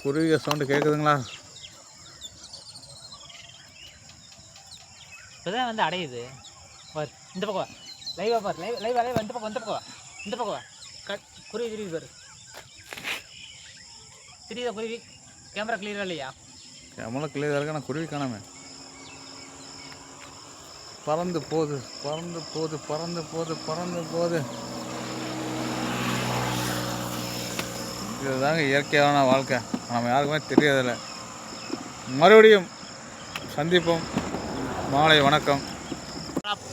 குருவிய sound கேட்குதுங்களா? இப்போதான் வந்து அடையுது. பார் இந்த பக்கம் லைவா பார், லைவ் இந்த பக்கம் குருவி தெரியுது பாரு. தெரியுதா குருவி? கேமரா கிளியரா இல்லையா? கேமரா கிளியராக இருக்கு, ஆனால் குருவி காணாமே. பறந்து போகுது. இதுதாங்க இயற்கையான வாழ்க்கை. நம்ம யாருக்குமே தெரியாதில்ல. மறுபடியும் சந்திப்போம். மாலை வணக்கம்.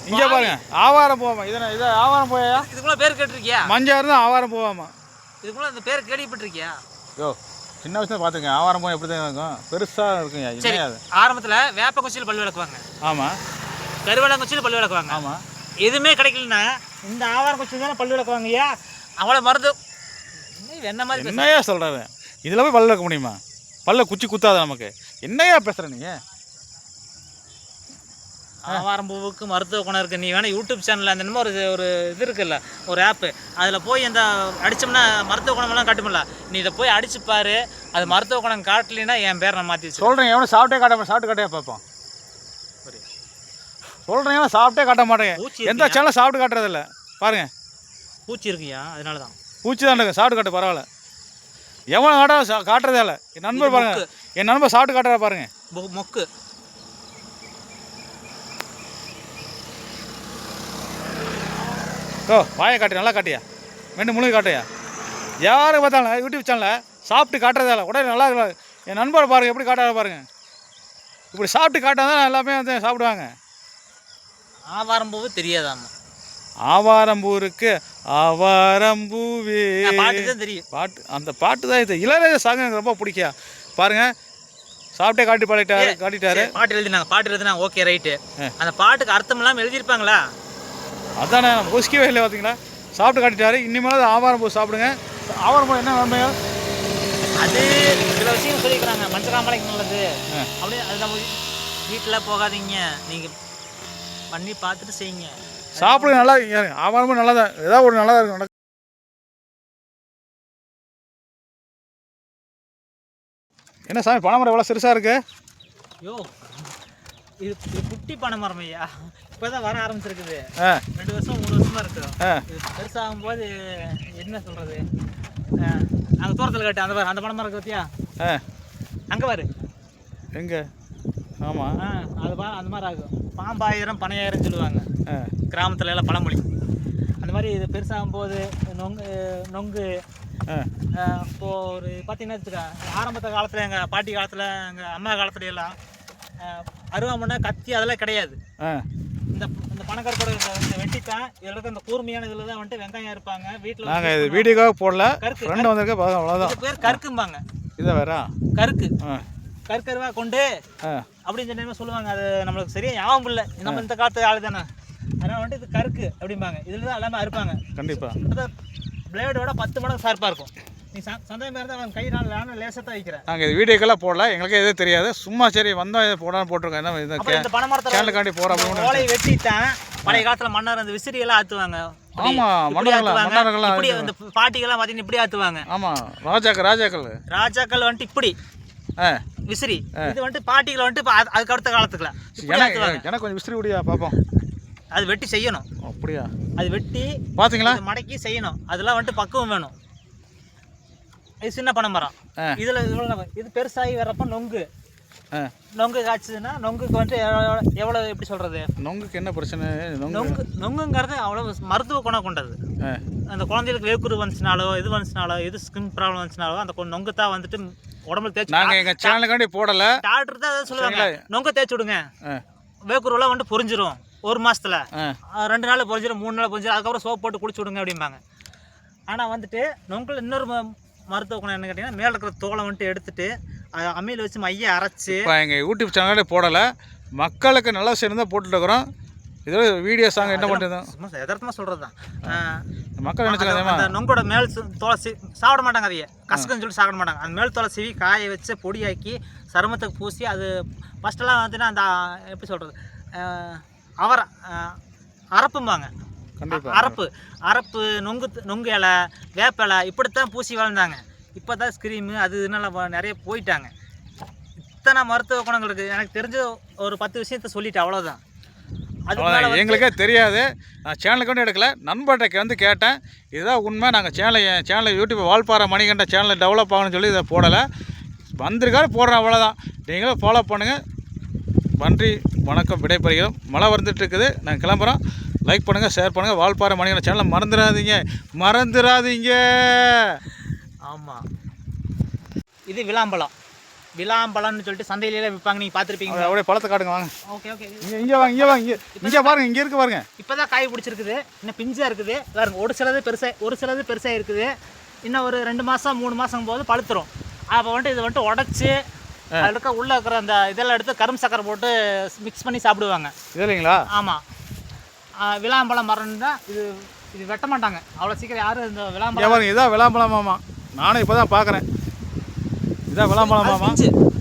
இங்கே பாருங்க, ஆவாரம் போவாமா? இதை ஆவாரம் போயா? இதுக்குள்ள பேர் கேட்டிருக்கியா? மஞ்சா இருந்தால் ஆவாரம் போவாமா? இதுக்குள்ள அந்த பேர் கேள்விப்பட்டிருக்கியா? யோ, சின்ன வயசுல பார்த்துங்க. ஆவாரம் போய் எப்படி தான் இருக்கும், பெருசாக இருக்குங்க. சரி, ஆரம்பத்தில் வேப்ப குச்சியில் பல் விளக்குவாங்க. ஆமாம். கருவேலங்குச்சியில் பல் விளக்குவாங்க. ஆமாம். எதுவுமே கிடைக்கலன்னா இந்த ஆவாரம் குச்சி தானே பல் விளக்குவாங்க. ஐயா அவ்வளோ மருந்து என்ன மாதிரி என்னையா சொல்கிறாரு? இதில் போய் பல் விளக்க முடியுமா? பல்ல குச்சி குத்தாத நமக்கு. என்னையா பேசுகிற நீங்கள்? ஆவாரம் பூவுக்கு மருத்துவ குணம் இருக்குது. நீ வேணால் யூடியூப் சேனலில் அந்த ஒரு இது இருக்குல்ல, ஒரு ஆப்பு, அதில் போய் இந்த அடித்தோம்னா மருத்துவ குணமெல்லாம் காட்டுமில்ல. நீ இதை போய் அடிச்சுப்பாரு. அது மருத்துவ குணம் காட்டலைன்னா என் பேர் நான் மாற்றி சொல்கிறேன். எவனை சாப்பிட்டே காட்டாமல் பார்ப்போம். சொல்கிறேன், சாப்பிட்டே காட்ட மாட்டேங்க. எந்த சேனலும் சாப்பிட்டு காட்டுறதில்ல. பாருங்க, பூச்சி இருக்குயா, அதனால தான். பூச்சி தான் இருக்கு. சாப்பிட்டு காட்டு பரவாயில்ல. எவனை காட்டுறதே இல்லை. என் நண்பர் பாருங்க, என் நண்பர் சாப்பிட்டு காட்டுறா பாருங்க. மொக்கு ஓ, வாயை காட்டி நல்லா காட்டியா, மெண்டு முழுகி காட்டியா. யாருக்கு பார்த்தாலும் யூடியூப் சேனலில் சாப்பிட்டு காட்டுறதே இல்லை. உடனே நல்லா என் நண்பரை பாருங்கள் எப்படி காட்டாத பாருங்க. இப்படி சாப்பிட்டு காட்டால் தான் எல்லாமே வந்து சாப்பிடுவாங்க. ஆவாரம்பூவு தெரியாதாமா? ஆவாரம்பூ இருக்கு. ஆவாரம்பூவே பாட்டு தான் தெரியும். பாட்டு, அந்த பாட்டு தான். இது இளையராஜா சாங் எனக்கு ரொம்ப பிடிக்கும். பாருங்க, சாப்பிட்டே காட்டிட்டாரு. பாட்டு எழுதினாங்க. Okay, right. அந்த பாட்டுக்கு அர்த்தம் இல்லாமல் எழுதியிருப்பாங்களா? அதானே, நம்ம யோசிக்கவே இல்லை. பார்த்தீங்களா, சாப்பிட்டு காட்டிட்டாரு. இனிமேல் ஆவாரம்பூ சாப்பிடுங்க. ஆவாரம்பூ என்ன நன்மையோ அது சில விஷயம் சொல்லிக்கிறாங்க. மஞ்சக்காமலைக்கு நல்லது அப்படி. அது நம்ம வீட்டில் போகாதீங்க, நீங்கள் பண்ணி பார்த்துட்டு செய்யுங்க. சாப்பிடுங்க, நல்லா. ஆவாரமும் நல்லா தான், ஏதாவது ஒரு நல்லா இருக்கும். என்ன சாமி, பனைமரம் எவ்வளோ சிறுசாக இருக்கு? யோ, இது குட்டி பனைமரம் ஐயா. இப்போதான் வர ஆரம்பிச்சிருக்குது. 2 வருஷம் 3 வருஷமா இருக்கு. இது பெருசாகும் போது என்ன சொல்றது, அங்கே தூரத்தில் கட்டு அந்த அந்த பனைமரம் இருக்கு பார்த்தியா? அங்கே பாரு. எங்கே? ஆமாம், அது அந்த மாதிரி ஆகும். பாம்பாயிரம் பனையாயிரம் சொல்லுவாங்க கிராமத்துல எல்லாம் பழமொழி. அந்த மாதிரி இது பெருசாகும் போது நொங்கு இப்போது ஒரு பார்த்தீங்கன்னா வச்சுக்கா, ஆரம்பத்த காலத்தில் எங்கள் பாட்டி காலத்தில், எங்கள் அம்மா காலத்துல எல்லாம் அருவாமனை கத்தி அதெல்லாம் கிடையாது. இந்த இந்த பனக்கருப்போட வெட்டித்தான் இதில் இருக்க இந்த கூர்மையான இதில் தான் வந்துட்டு வெங்காயம் இருப்பாங்க வீட்டில். நாங்கள் இது வீடியோக்காக போடல, ஃப்ரெண்டு வந்திருக்க அவ்வளோதான். பேர் கருக்கும்பாங்க. இதை வேற கருக்கு, கற்கருவா கொண்டு அப்படின்னு சொல்லி சொல்லுவாங்க. அது நம்மளுக்கு சரியா ஞாபகம் இல்லை, நம்ம இந்த காலத்து ஆளு தானே. அதனால் வந்துட்டு இது கருக்கு அப்படிம்பாங்க. இதில் தான் எல்லாமே அறுப்பாங்க. கண்டிப்பாக பிளேடோட 10 மடங்கு ஷார்ப்பாக இருக்கும். நீ சந்தேகம் இருந்தால் அவன் கை நாள் லேசாக தான் வைக்கிறேன். நாங்கள் இது வீடியோக்கெல்லாம் போடல, எங்களுக்கு எதுவும் தெரியாது. சும்மா சரி வந்தால் இதை போடாமல் போட்டிருக்கோம். என்ன இந்த பனைமரத்தை போகிறோம். ஓலை வெட்டித்தான் பழைய காலத்தில் மன்னர் அந்த விசிறியெல்லாம் ஆற்றுவாங்க. ஆமாம், மன்னர்கள் இப்படி இந்த பாட்டிகள்லாம் பார்த்தீங்கன்னா இப்படி ஆற்றுவாங்க. ஆமாம், ராஜாக்கள் வந்துட்டு இப்படி விசிறி. இது வந்துட்டு பாட்டிகள் வந்துட்டு அதுக்கு அடுத்த காலத்துக்குள்ள எனக்கு கொஞ்சம் விசிறி முடியா பார்ப்போம். அது வெட்டி செய்யணும். அப்படியா? அது வெட்டி பார்த்தீங்களா, மடக்கி செய்யணும். அதெல்லாம் வந்துட்டு பக்குவம் வேணும். இது சின்ன பனைமரம். இதில் இது பெருசாகி வர்றப்ப நொங்கு காய்ச்சதுன்னா நொங்குக்கு வந்துட்டு எவ்வளோ எப்படி சொல்கிறது, நொங்குக்கு என்ன பிரச்சனை? நொங்குங்கிறது அவ்வளோ மருத்துவ குணம் கொண்டது. அந்த குழந்தைகளுக்கு வேக்குரு வந்துச்சுனாலோ இது வந்துச்சுனாலோ இது ஸ்கின் ப்ராப்ளம் வந்துச்சுனாலோ அந்த நொங்கு தான் வந்துட்டு உடம்புல தேய்ச்சி. நாங்கள் எங்கள் சேனலுக்காண்டி போடலை, டாக்டர் தான் அதாவது சொல்லுவாங்க, நொங்க தேய்ச்சி விடுங்க, வேக்குருவெல்லாம் வந்துட்டு பொரிஞ்சிரும் 1 மாதத்தில், 2 நாள் பொரிஞ்சிடும், 3 நாள் பொரிஞ்சிடும், அதுக்கப்புறம் சோப் போட்டு குளிச்சு விடுங்க அப்படிம்பாங்க. ஆனால் வந்துட்டு நொங்கில் இன்னொரு மருத்துவ குணம் என்ன கேட்டிங்கன்னா, மேலே இருக்கிற தோலை வந்துட்டு எடுத்துட்டு அம்மியில் வச்சு மைய அரைச்சி. இப்போ எங்கள் யூடியூப் சேனலே போடலை, மக்களுக்கு நல்ல விஷயம் தான் போட்டுருக்குறோம். இதோட வீடியோ சாங் என்ன பண்ணுறது யதார்த்தமாக சொல்கிறது தான். மக்கள் நினச்சிக்கலாம் அந்த நொங்கோட மேல் தோலை சாப்பிட மாட்டாங்க, அதையே கசக்குன்னு சொல்லி சாப்பிட மாட்டாங்க. அந்த மேல் தோலை சீவி காய வச்சு பொடியாக்கி சருமத்துக்கு பூசி, அது ஃபஸ்ட்டெல்லாம் வந்துன்னா அந்த எப்படி சொல்கிறது, அவரை அரப்பும்பாங்க. அரப்பு நொங்கு இலை வேப்பலை இப்படித்தான் பூசி வாழ்ந்தாங்க. இப்போ தான் ஸ்க்ரீமு அது இதனால நிறைய போயிட்டாங்க. இத்தனை மருத்துவ குணங்கள் இருக்குது. எனக்கு தெரிஞ்ச ஒரு 10 விஷயத்த சொல்லிட்டேன், அவ்வளோதான். அது எங்களுக்கே தெரியாது. நான் சேனலுக்கு வந்து எடுக்கல, நண்பர்கிட்ட வந்து கேட்டேன். இதுதான் உண்மை. நாங்கள் சேனலை யூடியூப் வால்பாறை மணிகண்ட சேனலை டெவலப் ஆகணும்னு சொல்லி இதை போடலை. வந்திருக்காரு போடுறேன், அவ்வளோதான். நீங்களும் ஃபாலோ பண்ணுங்கள். நன்றி, வணக்கம், விடைபெறுகிறோம். மழை வந்துட்டு இருக்குது, நாங்கள் கிளம்புறோம். லைக் பண்ணுங்கள், ஷேர் பண்ணுங்கள். வால்பாறை மணிகண்ட சேனலை மறந்துடாதீங்க. ஆமாம், இது விளாம்பழம்னு சொல்லிட்டு சந்தையில விற்பாங்க, நீங்கள் பார்த்துருப்பீங்க. அப்படியே பழத்தை காட்டுங்க, வாங்க. ஓகே ஓகே, இங்கே வாங்க. இங்கே பாருங்க, இங்கே இருக்கு பாருங்க. இப்போ தான் காய் பிடிச்சிருக்குது, இன்னும் பிஞ்சாக இருக்குது பாருங்க. ஒரு சிலது பெருசாக இருக்குது. இன்னும் ஒரு 2 மாதம் 3 மாதம் போது பழுத்துரும். அப்போ வந்துட்டு இது வந்துட்டு உடச்சி அதில் உள்ளே இருக்கிற அந்த இதெல்லாம் எடுத்து கரும்பு சக்கரை போட்டு மிக்ஸ் பண்ணி சாப்பிடுவாங்க. இது இல்லைங்களா? ஆமாம், விளாம்பழம் மரம் தான் இது வெட்ட மாட்டாங்க அவ்வளோ சீக்கிரம் யாரும். இந்த விளாம்பழம் இதான் விளாம்பழமாமா, நானும் இப்போ தான் பார்க்குறேன். இதான் விளாம்பழமாமா.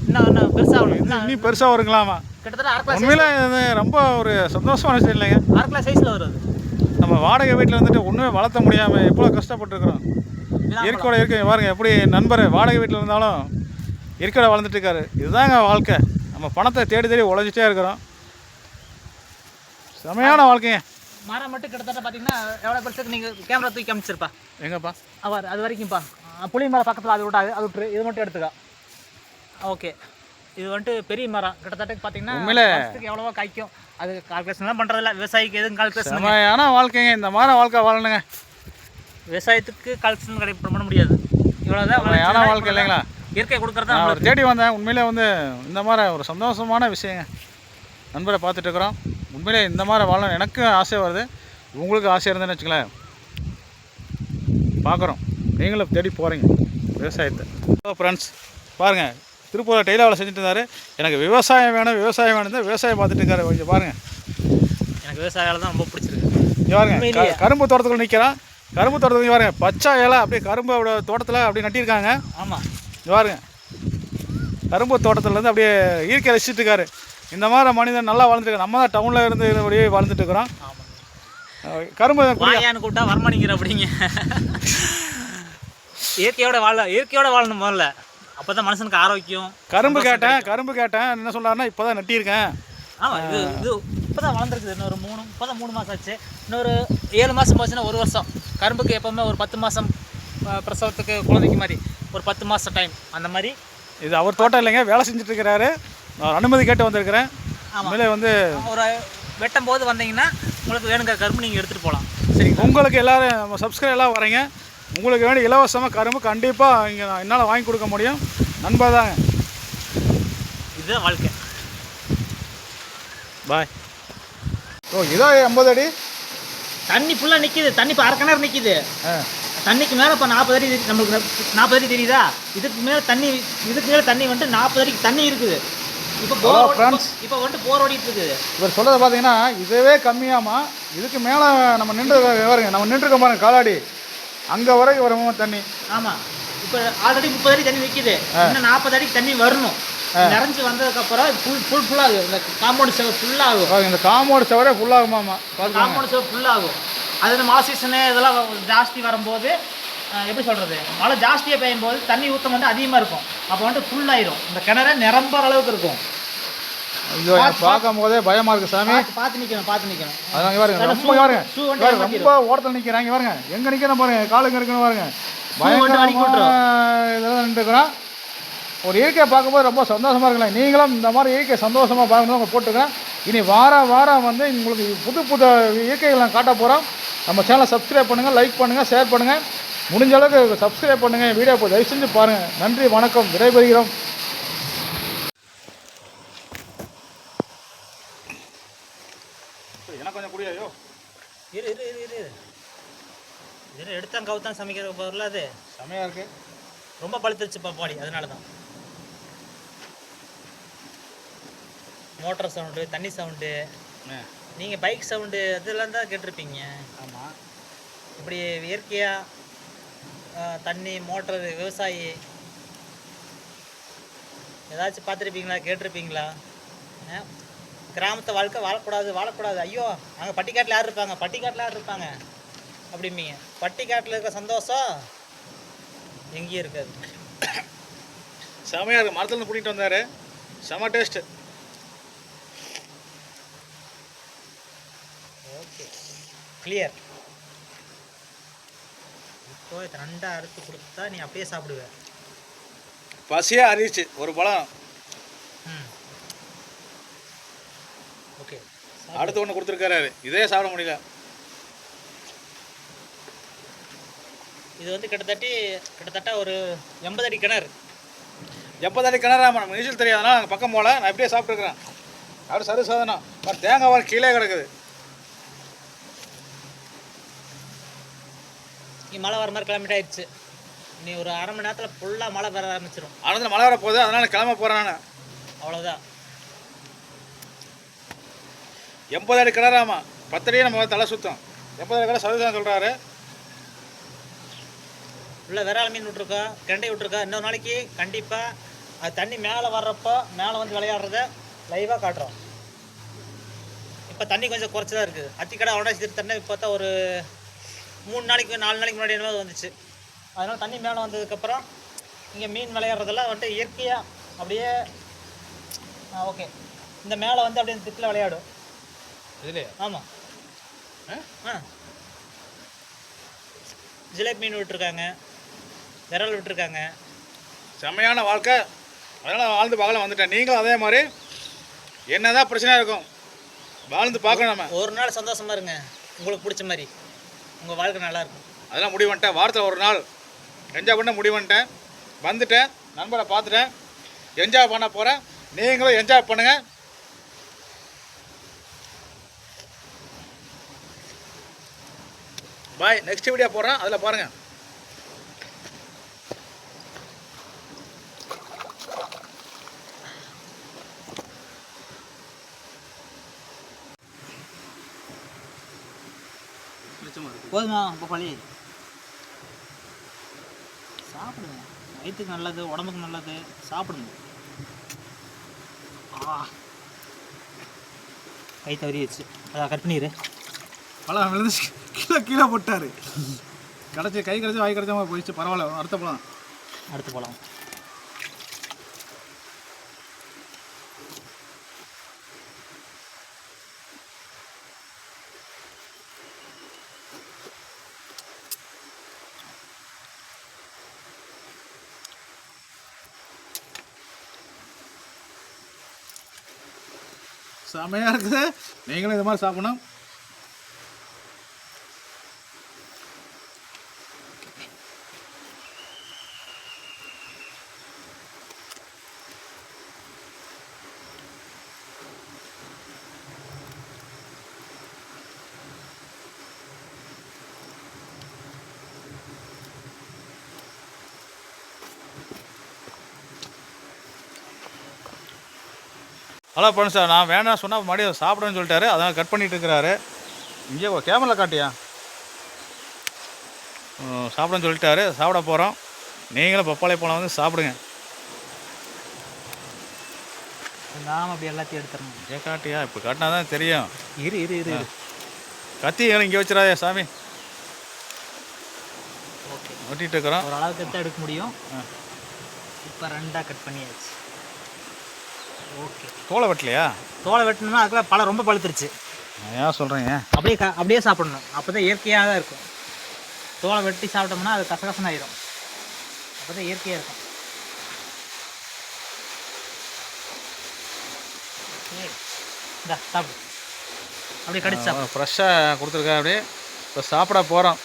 இன்னும் பெருசாக இன்னும் பெருசாக வருங்களாமா. கிட்டத்தட்ட அரை கிலோ. உண்மையில ரொம்ப ஒரு சந்தோஷமான விஷயம் இல்லைங்க. அரை கிலோ சைஸில் வருது. நம்ம வாடகை வீட்டில் வந்துட்டு ஒன்றுமே வளர்த்த முடியாமல் எவ்வளோ கஷ்டப்பட்டுருக்குறோம். இயற்கையோட இயற்கை பாருங்க, எப்படி நண்பர் வாடகை வீட்டில் இருந்தாலும் இயற்கையோட வளர்ந்துட்டு இருக்காரு. இதுதாங்க வாழ்க்கை. நம்ம பணத்தை தேடி உழைச்சிட்டே இருக்கிறோம். செமையான வாழ்க்கைங்க. மரம் மட்டும் கிட்டத்தட்ட பார்த்தீங்கன்னா எவ்வளோ பெருசுக்கு நீங்கள் கேமரா தூக்கி காமிச்சிருப்பா. எங்கப்பா? அது வரைக்கும்ப்பா. புளி மரம் பக்கத்தில் அது விட்டாது, அது விட்டுரு. இது மட்டும் எடுத்துக்கா. ஓகே, இது வந்துட்டு பெரிய மரம். கிட்டத்தட்ட பார்த்தீங்கன்னா உண்மையிலே எவ்வளவோ காய்க்கும். அது கால்குலேஷன்லாம் பண்ணுறதில்ல, விவசாயிக்கு எதுவும் கால்குலேஷன். செமையான வாழ்க்கைங்க. இந்த மாதிரி வாழ்க்கை வாழணுங்க. விவசாயத்துக்கு கால்குலேஷன் பண்ண முடியாது. இவ்வளோதான் செமையான வாழ்க்கை இல்லைங்களா? இயற்கை கொடுக்குறது தான். அவர் தேடி வந்தேன். உண்மையிலே வந்து இந்த மாதிரி ஒரு சந்தோஷமான விஷயங்க. நண்பரை பார்த்துட்டு இருக்கிறோம். உண்மையிலே இந்த மாதிரி வாழணும் எனக்கு ஆசை வருது. உங்களுக்கு ஆசை இருந்ததுன்னு வச்சுங்களேன், பார்க்குறோம். நீங்களும் தேடி போகிறீங்க விவசாயத்தை. ஃப்ரெண்ட்ஸ் பாருங்கள், திருப்பூரில் டெய்லர் வேலை செஞ்சுட்டு இருந்தார். எனக்கு விவசாயம் வேணும் தான் விவசாயம் பார்த்துட்டு இருக்காரு. கொஞ்சம் பாருங்கள், எனக்கு விவசாய வேலை தான் ரொம்ப பிடிச்சிருக்கு. பாருங்க, கரும்பு தோட்டத்துக்குள்ள நிற்கிறான். கரும்பு தோட்டத்துக்கு பாருங்க, பச்சை இலை அப்படியே கரும்பு தோட்டத்தில் அப்படியே நட்டியிருக்காங்க. ஆமாம், பாருங்க, கரும்பு தோட்டத்துலேருந்து அப்படியே இயற்கை ரசிச்சுட்டு இருக்காரு. இந்த மாதிரி மனிதன் நல்லா வாழ்ந்துட்டு. நம்ம தான் டவுனில் இருந்து அப்படியே வாழ்ந்துட்டு இருக்கிறோம். கரும்பு வாயான்னு கூப்பிட்டா வரமாட்டேங்கிற அப்படிங்க. இயற்கையோட வாழணும் முதல்ல, அப்போ தான் மனுஷனுக்கு ஆரோக்கியம். கரும்பு கேட்டேன் என்ன சொல்கிறாருன்னா, இப்போ தான் நட்டியிருக்கேன். ஆமாம், இது இப்போ தான் வளர்ந்துருக்குது. இன்னொரு 3 மாதம் ஆச்சு. இன்னொரு 7 மாதம் போச்சுன்னா 1 வருஷம். கரும்புக்கு எப்போவுமே ஒரு 10 மாதம் பிரசவத்துக்கு குழந்தைக்கு மாதிரி ஒரு 10 மாதம் டைம் அந்த மாதிரி. இது அவர் தோட்டம் இல்லைங்க, வேலை செஞ்சுட்டு இருக்கிறாரு. நான் அனுமதி கேட்டு வந்திருக்கிறேன். ஆமாம், வந்து ஒரு வெட்டும் போது வந்தீங்கன்னா உங்களுக்கு வேணுங்கிற கரும்பு நீங்கள் எடுத்துகிட்டு போகலாம். சரி, உங்களுக்கு எல்லோரும் நம்ம சப்ஸ்கிரைப் எல்லாம் வரீங்க. உங்களுக்கு வேண்டிய இலவசமாக கரும்பு கண்டிப்பாக இங்கே என்னால் வாங்கி கொடுக்க முடியும். நண்பர் தாங்க. இதுதான் வாழ்க்கை. பாய். இதான் 50 அடி தண்ணி ஃபுல்லாக நிற்கிது. தண்ணி இப்போ 1/2 கிணறு நிற்கிது. தண்ணிக்கு மேலே இப்போ 40 அடி நம்மளுக்கு 40 அடி தெரியுதா? இதுக்கு மேலே தண்ணி வந்துட்டு 40 அடிக்கு தண்ணி இருக்குது. இப்போ வந்துட்டு போர் ஓடிட்டு இருக்குது. இவர் சொல்கிறத பார்த்தீங்கன்னா இதுவே கம்மியாமா. இதுக்கு மேலே நம்ம நின்றுருக்க பாருங்க, காலாடி அங்கே வரைக்கும் வரும் தண்ணி. ஆமாம், இப்போ ஆல்ரெடி 30 அடி தண்ணி நிற்கிது. இன்னும் 40 அடிக்கு தண்ணி வரணும். நிறைஞ்சு வந்ததுக்கப்புறம் ஃபுல்லாகும். இந்த காம்பவுண்ட் செவரு ஃபுல்லாகும். இந்த காம்பவுண்ட் செவரே ஃபுல்லாகுமாமா. காம்பவுண்ட் செவரு ஃபுல்லாகும். அது இந்த மழை சீசனு இதெல்லாம் ஜாஸ்தி வரும்போது எப்படி சொல்கிறது, மழை ஜாஸ்தியாக பெய்யும் போது தண்ணி ஊற்றம் வந்து அதிகமாக இருக்கும். அப்போ வந்துட்டு ஃபுல்லாயிரும். இந்த கிணறு நிரம்புற அளவுக்கு இருக்கும். ஐயோ, பார்க்கும் போதே பயமாக இருக்குது சாமி. பார்த்து நிற்கணும். அதான் ரொம்ப ஓரத்தில் நிற்கிறாங்க. பாருங்க, எங்கே நிற்கிறேன் பாருங்க, காலுங்க இருக்குன்னு பாருங்க. இதெல்லாம் நின்றுக்கிறோம். ஒரு இயற்கையை பார்க்கும்போது ரொம்ப சந்தோஷமாக இருக்கலாம். நீங்களும் இந்த மாதிரி இயற்கை சந்தோஷமாக பார்க்கணும் உங்கள் போட்டுக்கிறேன். இனி வாரம் வந்து உங்களுக்கு புது இயற்கைகள் நான் காட்ட போகிறோம். நம்ம சேனலை சப்ஸ்கிரைப் பண்ணுங்கள், லைக் பண்ணுங்கள், ஷேர் பண்ணுங்கள். முடிஞ்ச அளவுக்கு சப்ஸ்கிரைப் பண்ணுங்கள். வீடியோ தயவு செஞ்சு பாருங்கள். நன்றி, வணக்கம், விடைபெறுகிறோம். எனக்கு கொஞ்சம் குடியாயோ. இரு எடுத்தான் கவுத்தான் சமைக்கிற பொருள். அது செமையாக இருக்குது. ரொம்ப பழுத்துருச்சு பாடி, அதனால தான். மோட்டர் சவுண்டு, தண்ணி சவுண்டு, நீங்கள் பைக் சவுண்டு அதெல்லாம் தான் கேட்டிருப்பீங்க. ஆமாம், இப்படி இயற்கையாக தண்ணி, மோட்டர், விவசாயி ஏதாச்சும் பார்த்துருப்பீங்களா, கேட்டிருப்பீங்களா? கிராமத்தை வாழ்க்கை வாழக்கூடாது. ஐயோ, அங்கே பட்டிக்காட்டில் யார் இருப்பாங்க அப்படிம்பீங்க. பட்டிக்காட்டில் இருக்க சந்தோஷம் எங்கேயும் இருக்காது. செமையாக இருக்குது. மரத்துலேருந்து பிடிக்கிட்டு வந்தார். செம டேஸ்ட்டு. Okay, clear. இப்போ இதை ரெண்டாக அறுத்து கொடுத்தா நீ அப்படியே சாப்பிடுவ. பசியாக அறிவிச்சு ஒரு பழம். ஓகே, அடுத்து ஒன்று கொடுத்துருக்காரு. இதே சாப்பிட முடியல. இது வந்து கிட்டத்தட்ட ஒரு 80 அடி கிணறு. 80 அடி கிணறாமா, நம்ம நீச்சல் தெரியாதுனா நாங்கள் பக்கம் போல. நான் எப்படியே சாப்பிட்டுருக்குறேன். அவர் சரி சாதனம். தேங்காய் வாரம் கீழே கிடக்குது. நீ மழை வர மாதிரி கிளம்பிட்டு ஆயிடுச்சு. நீ ஒரு அரை மணி நேரத்தில் ஃபுல்லாக மழை வர ஆரம்பிச்சிடும். ஆனந்தில் மழை வர போகுது, அதனால் கிளம்ப போகிறேன் நான். அவ்வளோதான். 80 அடி கிணறாமா, 10 அடியே நம்ம தலை சுத்தம். 80 அடி கிணறு சதுதான் சொல்கிறாரு. உள்ள விரால் மீன் விட்ருக்கோம், கெண்டை விட்ருக்கோம். இன்னொரு நாளைக்கு கண்டிப்பாக அது தண்ணி மேலே வர்றப்போ மேலே வந்து விளையாடுறத லைவாக காட்டுறோம். இப்போ தண்ணி கொஞ்சம் குறைச்சி தான் இருக்குது. அத்திக்கடை அவடாசி திருத்தண்ணே இப்போ தான் ஒரு 3 நாளைக்கு 4 நாளைக்கு முன்னாடி என்ன வந்துச்சு. அதனால் தண்ணி மேலே வந்ததுக்கப்புறம் இங்கே மீன் விளையாடுறதெல்லாம் வந்துட்டு இயற்கையாக அப்படியே ஓகே. இந்த மேலே வந்து அப்படியே திட்டில் விளையாடும். இதுலையா? ஆமாம். ஜிலேபி மீன் விட்டுருக்காங்க, விரல் விட்டுருக்காங்க. செம்மையான வாழ்க்கை. அதனால் வாழ்ந்து பார்க்கலாம் வந்துட்டேன். நீங்களும் அதே மாதிரி என்ன தான் பிரச்சனையாக இருக்கும், வாழ்ந்து பார்க்கணும். நம்ம ஒரு நாள் சந்தோஷமாக இருங்க, உங்களுக்கு பிடிச்ச மாதிரி உங்கள் வாழ்க்கை நல்லாயிருக்கும். அதெல்லாம் முடிவு பண்ணிட்டேன். வாரத்தில் ஒரு நாள் என்ஜாய் பண்ண முடிவு பண்ணிட்டேன். வந்துட்டேன், நண்பரை பார்த்துட்டேன், என்ஜாய் பண்ண போகிறேன். நீங்களும் என்ஜாய் பண்ணுங்கள். பாய். நெக்ஸ்ட் வீடியோ போடுறேன், அதில் பாருங்கள். போதுமா இப்போ பழி சாப்பிடுங்க. வயிற்றுக்கு நல்லது, உடம்புக்கு நல்லது. சாப்பிடுங்க. கை தவறிடுச்சு, அதான் கட் பண்ணிடு. பழம் விழுந்து கீழே போட்டார். கிடச்சி கை கிடச்சி வாய் கிடச்சா போயிடுச்சு. பரவாயில்ல, அடுத்த பழம். அடுத்த பழம். செமையாக இருக்குது. நீங்களும் இது மாதிரி சாப்பிடணும். ஹலோ ஃப்ரெண்ட்ஸ், நான் வேணாம் சொன்னால் மறுபடியும் சாப்பிடுன்னு சொல்லிட்டாரு. அதான் கட் பண்ணிகிட்டு இருக்கிறாரு. இங்கே கேமரா காட்டியா சாப்பிடுன்னு சொல்லிட்டாரு. சாப்பிட போகிறோம். நீங்களும் பப்பாளி பழம் வந்து சாப்பிடுங்க. நாம் அப்படி எல்லாத்தையும் எடுத்துடணும். ஏன் காட்டியா? இப்போ காட்டினா தான் தெரியும். இரு கத்தி இங்கே வச்சிடாதே சாமி. ஓகே, ஒட்டிகிட்டு இருக்கிறோம். ஒரு அளவுக்கு தான் எடுக்க முடியும். இப்போ 2ஆக கட் பண்ணியாச்சு. ஓகே, தோலை வெட்டலையா? தோலை வெட்டணும்னா அதுக்குள்ள பழம் ரொம்ப பழுத்துருச்சு. ஏன் சொல்கிறீங்க? அப்படியே சாப்பிடணும். அப்போ தான் இயற்கையாக தான் இருக்கும். தோலை வெட்டி சாப்பிட்டோம்னா அது கசகசன்னு ஆயிடும். அப்போ தான் இயற்கையாக இருக்கும். இந்தா சாப்பிடு. அப்படியே கடிச்சு சாப்பிடு. ஃப்ரெஷ்ஷாக கொடுத்துருக்கேன். அப்படியே இப்போ சாப்பிட போகிறோம்.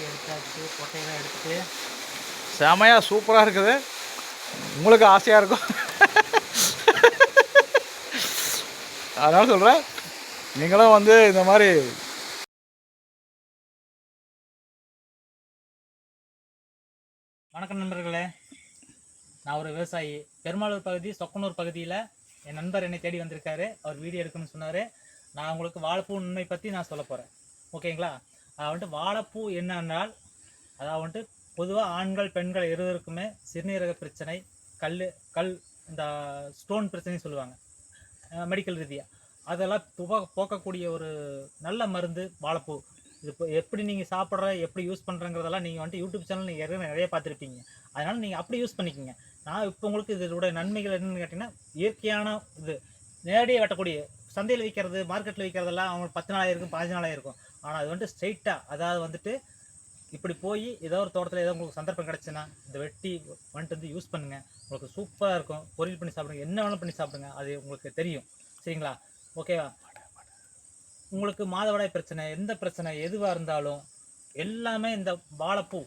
எடுத்தாச்சு, கொட்டையெல்லாம் எடுத்துட்டு செமையாக சூப்பராக இருக்குது. உங்களுக்கு ஆசையாக இருக்கும். அதனால சொல்கிறேன், நீங்களும் வந்து இந்த மாதிரி. வணக்கம் நண்பர்களே, நான் ஒரு விவசாயி. பெருமாளூர் பகுதி சொக்கனூர் பகுதியில் என் நண்பர் என்னை தேடி வந்திருக்காரு. அவர் வீடியோ எடுக்கணும்னு சொன்னார். நான் உங்களுக்கு வாழைப்பூ உண்மை பற்றி நான் சொல்ல போகிறேன். ஓகேங்களா? வந்துட்டு வாழைப்பூ என்னன்னால், அதாவது வந்துட்டு பொதுவாக ஆண்கள் பெண்கள் இருவருக்குமே சிறுநீரக பிரச்சனை, கல் இந்த ஸ்டோன் பிரச்சனைன்னு சொல்லுவாங்க மெடிக்கல் ரீதியாக. அதெல்லாம் போக்கக்கூடிய ஒரு நல்ல மருந்து வாழைப்பூ. இது இப்போ எப்படி நீங்கள் சாப்பிட்ற எப்படி யூஸ் பண்ணுறங்கிறதெல்லாம் நீங்கள் வந்துட்டு யூடியூப் சேனல் நீங்கள் ஏற்கனவே நிறைய பார்த்துருப்பீங்க. அதனால் நீங்கள் அப்படி யூஸ் பண்ணிக்கோங்க. நான் இப்போ உங்களுக்கு இதோட நன்மைகள் என்னென்னு கேட்டிங்கன்னா, இயற்கையான இது நேரடியாக வெட்டக்கூடிய சந்தையில் விற்கிறது, மார்க்கெட்டில் விற்கிறதெல்லாம் அவங்களுக்கு 10 நாளாக இருக்கும், 15 நாளாக இருக்கும். ஆனால் அது வந்துட்டு ஸ்ட்ரைட்டாக, அதாவது வந்துட்டு இப்படி போய் ஏதோ ஒரு தோட்டத்தில் ஏதோ உங்களுக்கு சந்தர்ப்பம் கிடச்சுன்னா இந்த வெட்டி வந்துட்டு வந்து யூஸ் பண்ணுங்கள். உங்களுக்கு சூப்பராக இருக்கும். பொரியல் பண்ணி சாப்பிடுங்க, என்ன வேணாலும் பண்ணி சாப்பிடுங்க, அது உங்களுக்கு தெரியும். சரிங்களா? ஓகேவா? உங்களுக்கு மாதவிடாய் பிரச்சனை, எந்த பிரச்சனை எதுவாக இருந்தாலும் எல்லாமே இந்த வாழைப்பூ,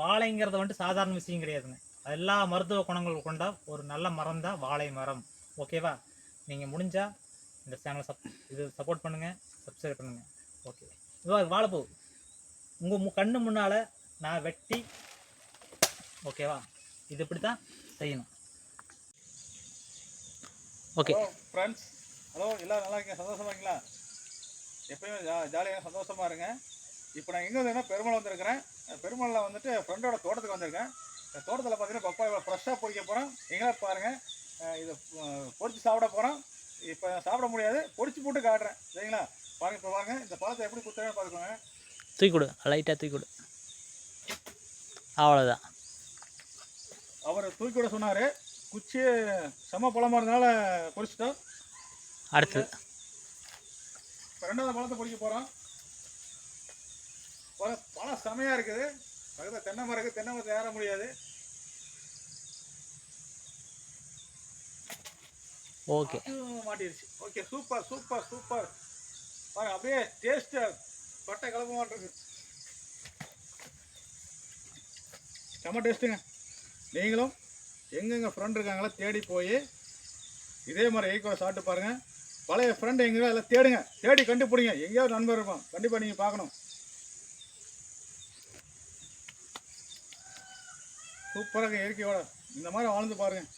வாழைங்கிறத வந்துட்டு சாதாரண விஷயம் கிடையாதுங்க. எல்லா மருத்துவ குணங்கள் கொண்ட ஒரு நல்ல மரம் தான் வாழை மரம். ஓகேவா? நீங்கள் முடிஞ்சால் இந்த சேனலை இது சப்போர்ட் பண்ணுங்கள், சப்ஸ்கிரைப் பண்ணுங்கள். ஓகே, இதுவா வாழைப்பூ உங்கள் கண்ணு முன்னால் நான் வெட்டி, ஓகேவா, இது இப்படி தான் செய்யணும். ஓகே ஃப்ரெண்ட்ஸ், ஹலோ, எல்லோரும் நல்லா இருக்கீங்க? சந்தோஷமா இருக்கீங்களா? எப்பயுமே ஜாலியாக சந்தோஷமாக இருங்க. இப்போ நான் எங்கே வந்தேன்னா பெருமாள் வந்திருக்கிறேன். பெருமாளில் வந்துட்டு ஃப்ரெண்டோட தோட்டத்துக்கு வந்திருக்கேன். இந்த தோட்டத்தில் பார்த்தீங்கன்னா பப்பாய் ஃப்ரெஷ்ஷாக பொறிக்க போகிறோம். எங்கே பாருங்கள், இதை பொறிச்சு சாப்பிட போகிறோம். இப்போ சாப்பிட முடியாது, பொறிச்சு போட்டு காட்டுறேன். சரிங்களா? பாருங்கள், இப்போ பாருங்கள் இந்த பழத்தை எப்படி குத்துறேன்னு பார்த்துக்கோங்க. தூக்கி கொடு, லைட்டாக தூக்கி கொடு, அவ்வளோதான். அவர் தூக்கி விட சொன்னார். குச்சி செம்ம பழமாக இருந்தனால பொறிச்சிட்டோம். அடுத்து இப்போ 2வது பழத்தை பொறிக்க போகிறோம். பழம் செமையாக இருக்குது. பக்கத்தில் தென்னை மரம் இருக்குது, தென்னை மரத்தை ஏற முடியாது. ஓகே, மாட்டிடுச்சு. Okay, super super super. பாருங்க, அப்படியே டேஸ்ட்டு பட்டை கலப்பு மாட்டிருக்கு. செம்ம டேஸ்ட்டுங்க. நீங்களும் எங்கெங்கே ஃப்ரெண்ட் இருக்காங்களோ தேடி போய் இதே மாதிரி ஈக்குவலை சாப்பிட்டு பாருங்கள். பழைய ஃப்ரெண்டு எங்கே எல்லாம் தேடுங்க, தேடி கண்டுபிடிங்க. எங்கேயாவது நண்பர் இருப்பான், கண்டிப்பாக நீங்கள் பார்க்கணும். சூப்பராக இயற்கையோட இந்த மாதிரி வாழ்ந்து பாருங்கள்.